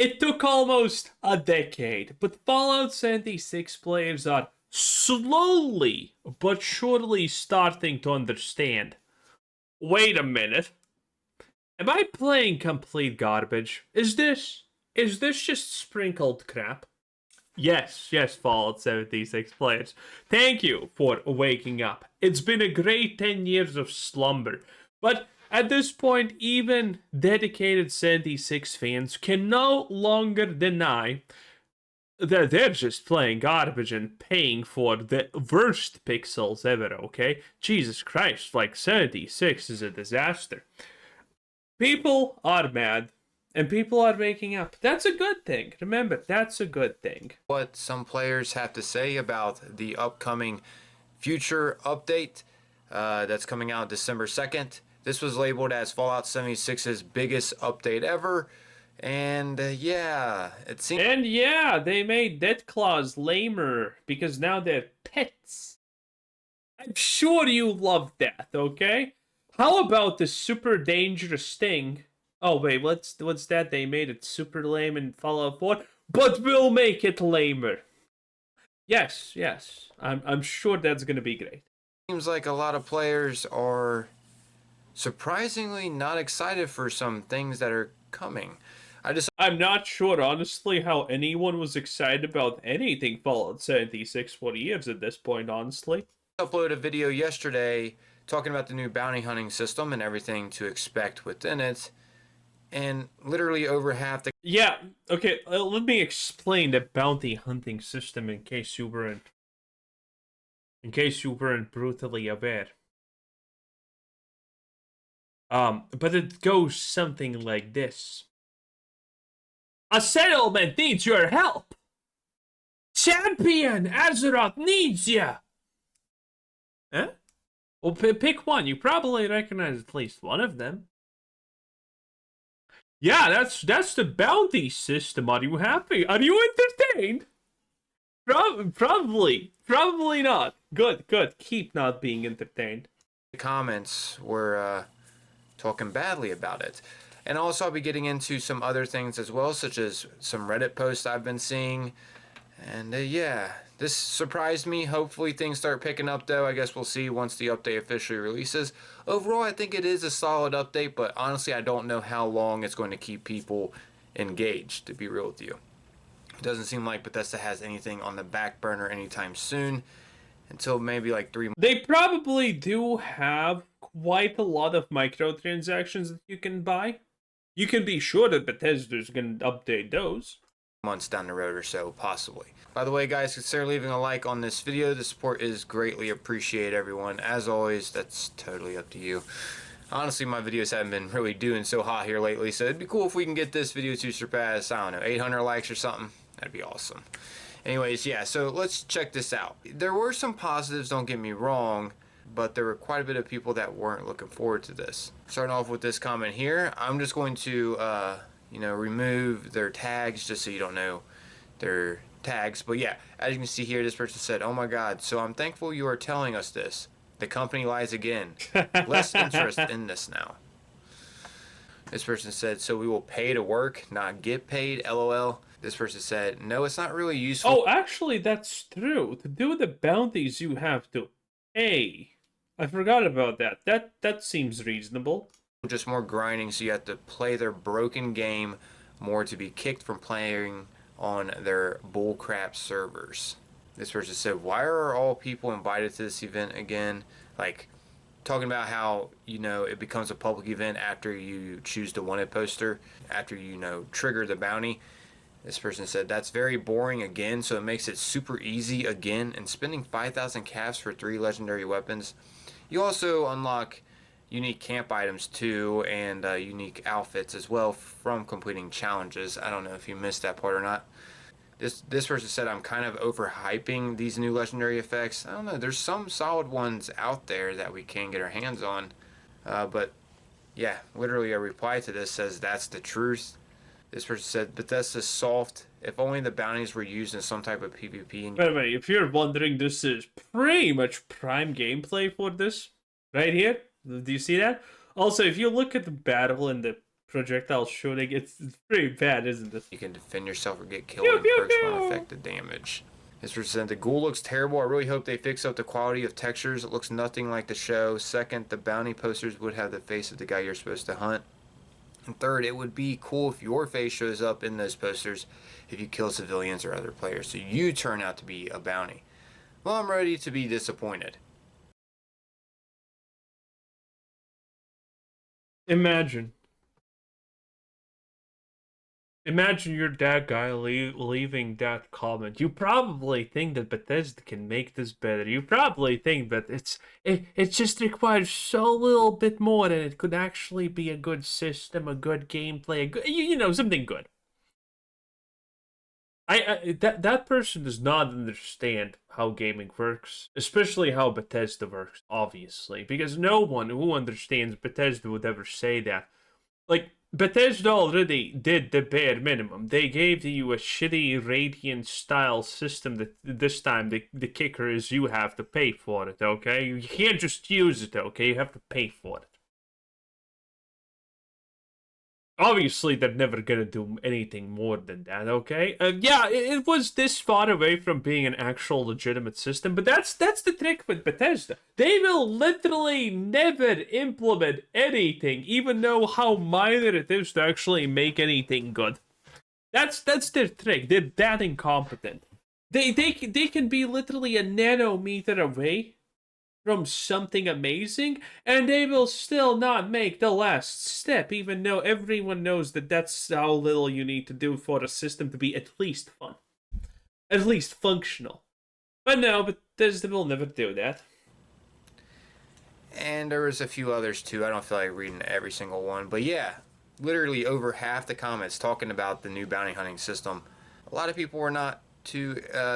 It took almost a decade, but Fallout 76 players are slowly but surely starting to understand. Wait a minute. Am I playing complete garbage? Is this just sprinkled crap? Yes, Fallout 76 players. Thank you for waking up. It's been a great 10 years of slumber. But at this point, even dedicated 76 fans can no longer deny that they're just playing garbage and paying for the worst pixels ever, okay? Jesus Christ, like 76 is a disaster. People are mad, and people are waking up. That's a good thing. Remember, that's a good thing. What some players have to say about the upcoming future update that's coming out December 2nd. This was labeled as Fallout 76's biggest update ever. And yeah, it seems. And yeah, they made Death Claws lamer because now they're pets. I'm sure you love that, okay? How about the super dangerous thing? Oh wait, what's that? They made it super lame in Fallout 4, but we'll make it lamer. Yes. I'm sure that's gonna be great. Seems like a lot of players are surprisingly not excited for some things that are coming. I'm not sure, honestly, how anyone was excited about anything Fallout 76 for years at this point, honestly. I uploaded a video yesterday talking about the new bounty hunting system and everything to expect within it. And literally over half the... Yeah, okay, let me explain the bounty hunting system in case you weren't brutally aware. But it goes something like this. A settlement needs your help! Champion Azeroth needs ya! Huh? Well, pick one. You probably recognize at least one of them. Yeah, that's the bounty system. Are you happy? Are you entertained? Probably not. Good. Keep not being entertained. The comments were talking badly about it. And also I'll be getting into some other things as well, such as some Reddit posts I've been seeing. And yeah, this surprised me. Hopefully things start picking up though. I guess we'll see once the update officially releases. Overall, I think it is a solid update, but honestly, I don't know how long it's going to keep people engaged, to be real with you. It doesn't seem like Bethesda has anything on the back burner anytime soon, until maybe like 3 months. They probably do have quite a lot of microtransactions that you can buy. You can be sure that Bethesda's going to update those. Months down the road or so, possibly. By the way, guys, consider leaving a like on this video. The support is greatly appreciated, everyone. As always, that's totally up to you. Honestly, my videos haven't been really doing so hot here lately, so it'd be cool if we can get this video to surpass, I don't know, 800 likes or something. That'd be awesome. Anyways, yeah, so let's check this out. There were some positives, don't get me wrong, but there were quite a bit of people that weren't looking forward to this. Starting off with this comment here, I'm just going to, remove their tags just so you don't know their tags. But yeah, as you can see here, this person said, "Oh my God, so I'm thankful you are telling us this. The company lies again. Less interest in this now." This person said, "So we will pay to work, not get paid, LOL." This person said, "No, it's not really useful." Oh, actually, that's true. To do the bounties, you have to pay. I forgot about that. That seems reasonable. Just more grinding, so you have to play their broken game more to be kicked from playing on their bullcrap servers. This person said, "Why are all people invited to this event again?" Like, talking about how, it becomes a public event after you choose the wanted poster, after you trigger the bounty. This person said, "That's very boring again, so it makes it super easy again, and spending 5,000 caps for 3 legendary weapons. You also unlock unique camp items too, and unique outfits as well from completing challenges." I don't know if you missed that part or not. This person said, "I'm kind of overhyping these new legendary effects." I don't know, there's some solid ones out there that we can get our hands on. But yeah, literally a reply to this says, "That's the truth." This person said, "Bethesda's soft. If only the bounties were used in some type of PvP." By the way, if you're wondering, this is pretty much prime gameplay for this right here. Do you see that? Also, if you look at the battle in the projectile shooting. It's pretty bad, isn't it? You can defend yourself or get killed, Pew, and pew, perks won't pew. affect the damage. This percent, the ghoul looks terrible. I really hope they fix up the quality of textures. It looks nothing like the show. Second, the bounty posters would have the face of the guy you're supposed to hunt. And third, it would be cool if your face shows up in those posters if you kill civilians or other players, so you turn out to be a bounty. Well, I'm ready to be disappointed. Imagine you're that guy leaving that comment. You probably think that Bethesda can make this better. You probably think that it just requires so little bit more, and it could actually be a good system, a good gameplay, a good, you know, something good. That person does not understand how gaming works, especially how Bethesda works, obviously, because no one who understands Bethesda would ever say that. Like, Bethesda already did the bare minimum. They gave you a shitty Radiant style system that this time the kicker is you have to pay for it, okay? You can't just use it, okay? You have to pay for it. Obviously, they're never gonna do anything more than that, okay? Yeah, it was this far away from being an actual legitimate system, but that's the trick with Bethesda. They will literally never implement anything, even know how minor it is to actually make anything good. That's their trick. They're that incompetent. They can be literally a nanometer away from something amazing, and they will still not make the last step, even though everyone knows that that's how little you need to do for a system to be at least fun, at least functional. But no, Bethesda will never do that. And there was a few others too. I don't feel like reading every single one, but yeah, literally over half the comments talking about the new bounty hunting system, a lot of people were not too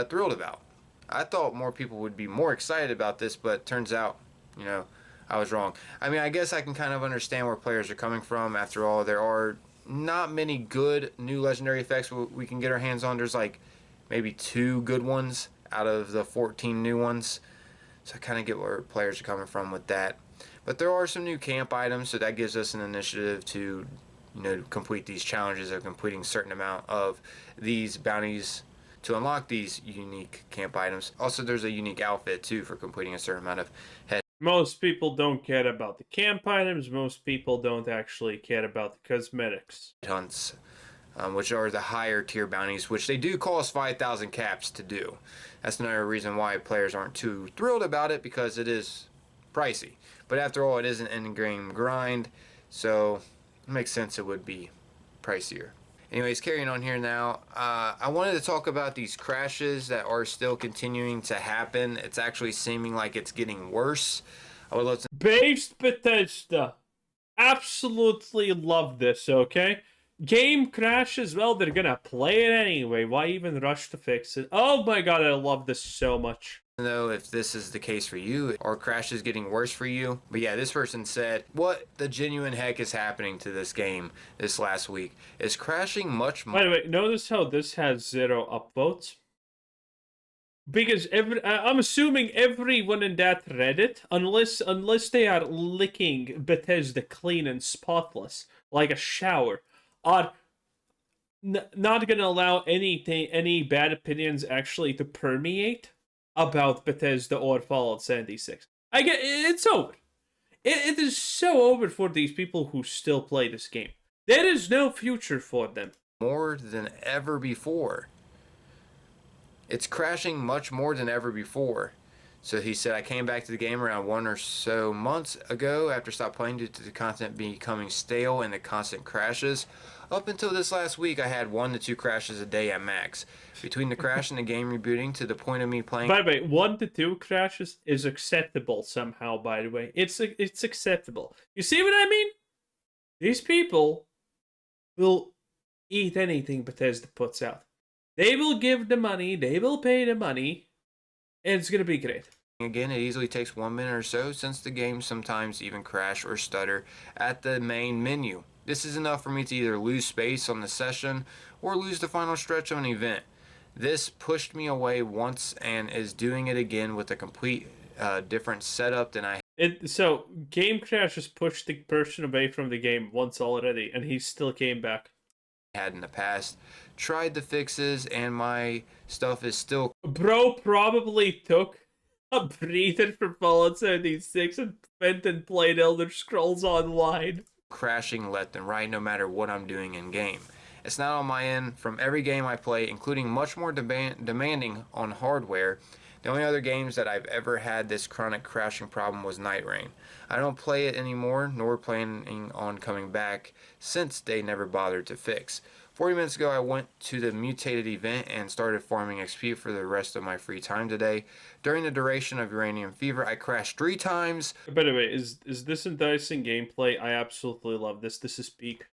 thrilled about. I thought more people would be more excited about this, but turns out, you know, I was wrong. I mean, I guess I can kind of understand where players are coming from. After all, there are not many good new legendary effects we can get our hands on. There's like maybe 2 good ones out of the 14 new ones. So I kind of get where players are coming from with that. But there are some new camp items, so that gives us an initiative to, you know, complete these challenges of completing a certain amount of these bounties to unlock these unique camp items. Also, there's a unique outfit too for completing a certain amount of head Most people don't care about the camp items. Most people don't actually care about the cosmetics. hunts, which are the higher tier bounties, which they do cost 5,000 caps to do. That's another reason why players aren't too thrilled about it, because it is pricey. But after all, it is an end-game grind, so it makes sense it would be pricier. Anyways, carrying on here now, I wanted to talk about these crashes that are still continuing to happen. It's actually seeming like it's getting worse. I would love to... Based Bethesda. Absolutely love this, okay? Game crashes, well, they're gonna play it anyway. Why even rush to fix it? Oh my god, I love this so much. Know if this is the case for you, or crashes getting worse for you. But yeah, this person said, what the genuine heck is happening to this game this last week? Is crashing much more? By the way, notice how this has 0 upvotes? Because I'm assuming everyone in that Reddit, unless they are licking Bethesda clean and spotless like a shower, are not gonna allow any bad opinions actually to permeate about Bethesda or Fallout 76. I get it's over. It is so over for these people who still play this game. There is no future for them. More than ever before. It's crashing much more than ever before. So he said, I came back to the game around 1 or so months ago after stopped playing due to the content becoming stale and the constant crashes. Up until this last week, I had 1 to 2 crashes a day at max. Between the crash and the game rebooting to the point of me playing... By the way, 1 to 2 crashes is acceptable somehow, by the way. It's acceptable. You see what I mean? These people will eat anything Bethesda puts out. They will give the money, they will pay the money, and it's gonna be great. Again, it easily takes 1 minute or so, since the game sometimes even crash or stutter at the main menu. This is enough for me to either lose space on the session or lose the final stretch of an event. This pushed me away once and is doing it again with a complete different setup than I So game crash has pushed the person away from the game once already, and he still came back. Had in the past. Tried the fixes, and my stuff is still. Bro probably took a breather from Fallout 76 and went and played Elder Scrolls Online. Crashing left and right no matter what I'm doing in game. It's not on my end from every game I play, including much more demanding on hardware. The only other games that I've ever had this chronic crashing problem was Night Rain. I don't play it anymore, nor planning on coming back, since they never bothered to fix. 40 minutes ago, I went to the mutated event and started farming XP for the rest of my free time today. During the duration of Uranium Fever, I crashed 3 times. By the way, is this enticing gameplay? I absolutely love this. This is peak.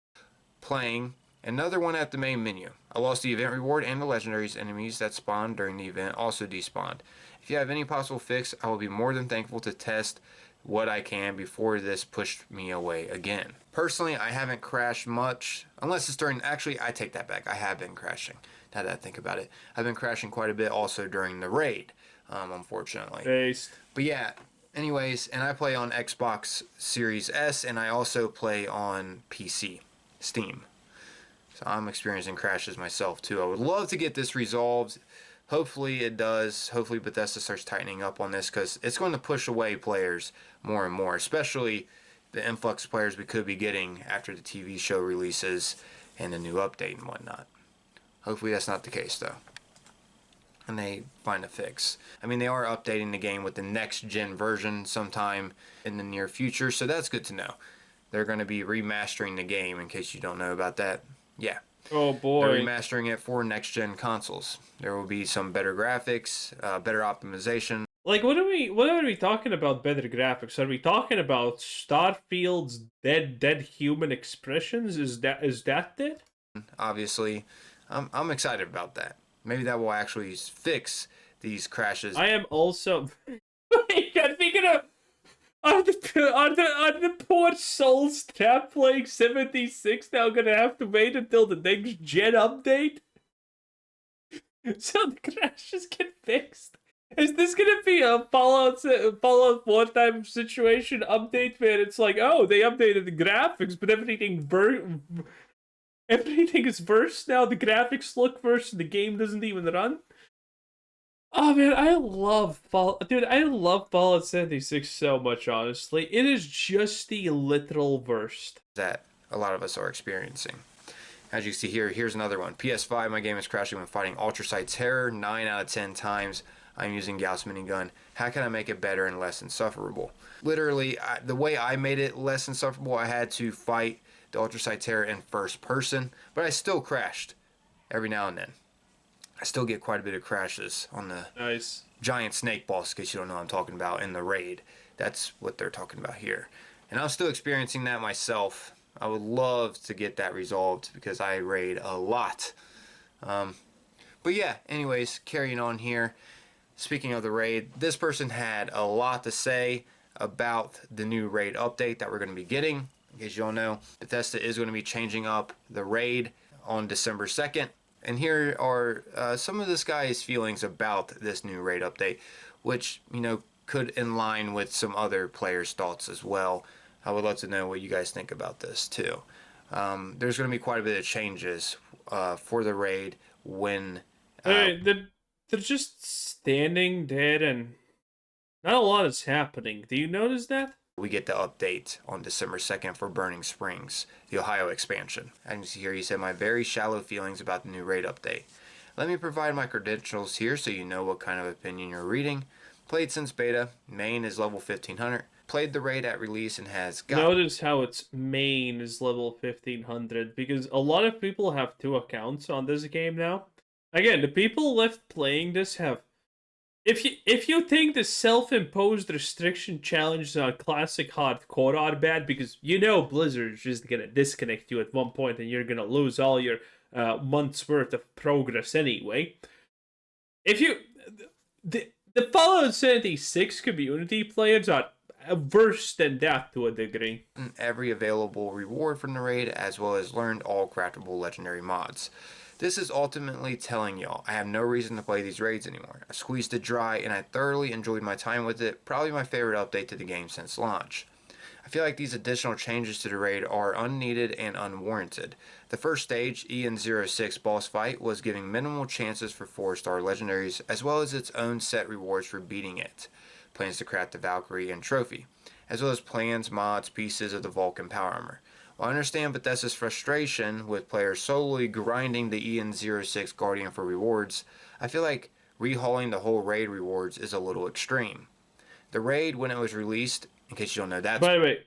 Playing another one at the main menu. I lost the event reward, and the legendaries enemies that spawned during the event also despawned. If you have any possible fix, I will be more than thankful to test what I can before this pushed me away again. Personally, I haven't crashed much, unless it's during, actually I take that back, I have been crashing, now that I think about it. I've been crashing quite a bit also during the raid, unfortunately. Based. But yeah, anyways, and I play on Xbox Series S, and I also play on PC, Steam. So I'm experiencing crashes myself too. I would love to get this resolved. Hopefully it does. Hopefully Bethesda starts tightening up on this, because it's going to push away players more and more, especially the influx of players we could be getting after the TV show releases and the new update and whatnot. Hopefully that's not the case though, and they find a fix. I mean, they are updating the game with the next gen version sometime in the near future, so that's good to know. They're going to be remastering the game, in case you don't know about that. Yeah. Oh boy. They're remastering it for next gen consoles. There will be some better graphics, better optimization. Like, what are we talking about better graphics? Are we talking about Starfield's dead human expressions? Is that it? Obviously, I'm excited about that. Maybe that will actually fix these crashes. I am also. Speaking of, are the poor souls trapped playing 76 now gonna have to wait until the next gen update so the crashes get fixed? Is this gonna be a Fallout 4 type of situation update where it's like, oh, they updated the graphics, but everything is worse now? The graphics look worse, and the game doesn't even run. Oh man, I love Fallout 76 so much. Honestly, it is just the literal worst that a lot of us are experiencing. As you see here, here's another one. PS5, my game is crashing when fighting Ultrasite Terror 9 out of 10 times. I'm using Gauss minigun. How can I make it better and less insufferable? Literally, the way I made it less insufferable, I had to fight the Ultrasite Terror in first person, but I still crashed every now and then. I still get quite a bit of crashes on the giant snake boss, in case you don't know what I'm talking about, in the raid. That's what they're talking about here. And I'm still experiencing that myself. I would love to get that resolved, because I raid a lot. But yeah, anyways, carrying on here. Speaking of the raid, this person had a lot to say about the new raid update that we're going to be getting. In case you don't know, Bethesda is going to be changing up the raid on December 2nd. And here are some of this guy's feelings about this new raid update, which, you know, could in line with some other players' thoughts as well. I would love to know what you guys think about this too. There's going to be quite a bit of changes for the raid when... They're just standing there and not a lot is happening. Do you notice that? We get the update on December 2nd for Burning Springs, the Ohio expansion. And you see here, he said, my very shallow feelings about the new raid update. Let me provide my credentials here so you know what kind of opinion you're reading. Played since beta. Main is level 1500. Played the raid at release and has got... Notice how its main is level 1500, because a lot of people have 2 accounts on this game now. Again, the people left playing this have... If you think the self-imposed restriction challenges on classic hardcore are bad, because you know Blizzard's just gonna disconnect you at one point and you're gonna lose all your months worth of progress anyway. If you... The Fallout 76 community players are worse than that to a degree. Every available reward from the raid, as well as learned all craftable legendary mods. This is ultimately telling y'all I have no reason to play these raids anymore. I squeezed it dry and I thoroughly enjoyed my time with it, probably my favorite update to the game since launch. I feel like these additional changes to the raid are unneeded and unwarranted. The first stage, EN06 boss fight, was giving minimal chances for 4-star legendaries, as well as its own set rewards for beating it. Plans to craft the Valkyrie and trophy, as well as plans, mods, pieces of the Vulcan power armor. While I understand Bethesda's frustration with players solely grinding the EN06 Guardian for rewards, I feel like rehauling the whole raid rewards is a little extreme. The raid, when it was released, in case you don't know, that's... By the way,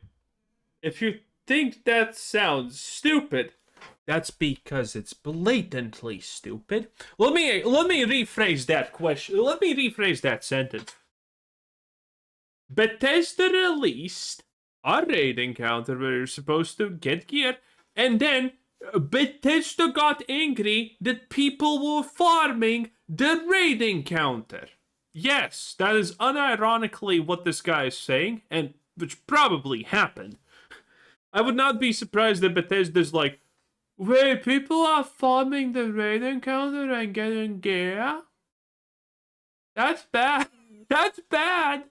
if you think that sounds stupid, that's because it's blatantly stupid. Let me rephrase that question. Let me rephrase that sentence. Bethesda released a raid encounter where you're supposed to get gear, and then Bethesda got angry that people were farming the raid encounter. Yes, that is unironically what this guy is saying, and which probably happened. I would not be surprised that Bethesda's like, wait, people are farming the raid encounter and getting gear? That's bad. That's bad.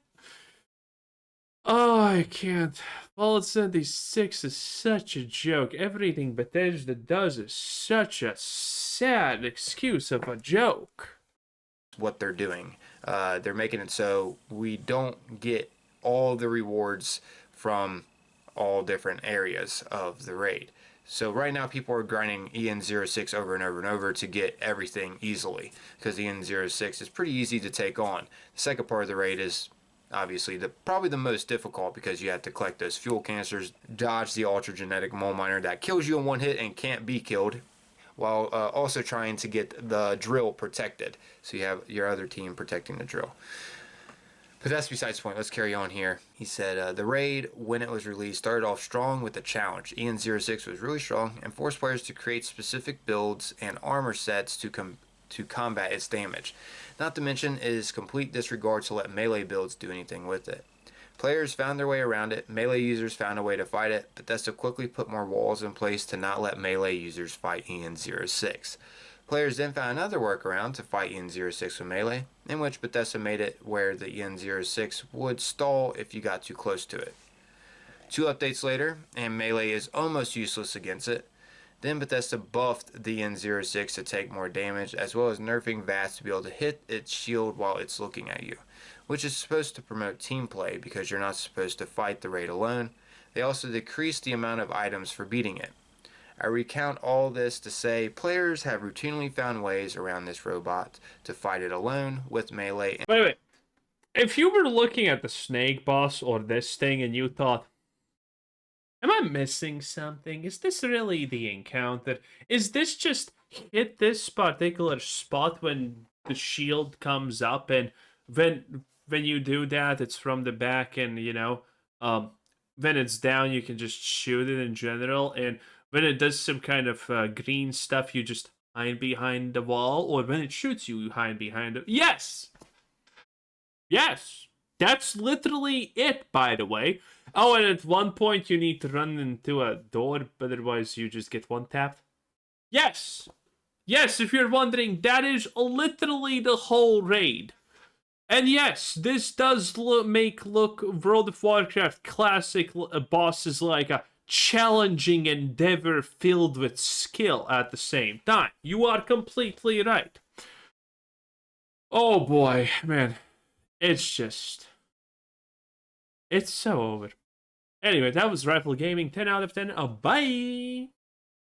Oh, I can't. Fallout 76 is such a joke. Everything Bethesda does is such a sad excuse of a joke. What they're doing. They're making it so we don't get all the rewards from all different areas of the raid. So right now people are grinding EN06 over and over and over to get everything easily, because EN06 is pretty easy to take on. The second part of the raid is obviously probably the most difficult, because you have to collect those fuel canisters, dodge the ultra genetic mole miner that kills you in one hit and can't be killed, while also trying to get the drill protected. So you have your other team protecting the drill. But that's besides the point. Let's carry on here. He said, the raid, when it was released, started off strong with the challenge. EN06 was really strong and forced players to create specific builds and armor sets to combat its damage. Not to mention its complete disregard to let melee builds do anything with it. Players found their way around it, melee users found a way to fight it, but Bethesda quickly put more walls in place to not let melee users fight EN06. Players then found another workaround to fight EN06 with melee, in which Bethesda made it where the EN06 would stall if you got too close to it. 2 updates later, and melee is almost useless against it. Then Bethesda buffed the EN06 to take more damage, as well as nerfing VATS to be able to hit its shield while it's looking at you, which is supposed to promote team play because you're not supposed to fight the raid alone. They also decreased the amount of items for beating it. I recount all this to say players have routinely found ways around this robot to fight it alone with melee. Wait. If you were looking at the snake boss or this thing and you thought, am I missing something? Is this really the encounter? Is this just hit this particular spot when the shield comes up, and when you do that, it's from the back, and when it's down, you can just shoot it in general, and when it does some kind of green stuff, you just hide behind the wall, or when it shoots you, you hide behind it. Yes! Yes! That's literally it, by the way. Oh, and at one point you need to run into a door, but otherwise you just get one tapped. Yes! Yes, if you're wondering, that is literally the whole raid. And yes, this does make World of Warcraft classic bosses like a challenging endeavor filled with skill at the same time. You are completely right. Oh boy, man. It's so over. Anyway, that was Rifle Gaming 10 out of 10. Bye!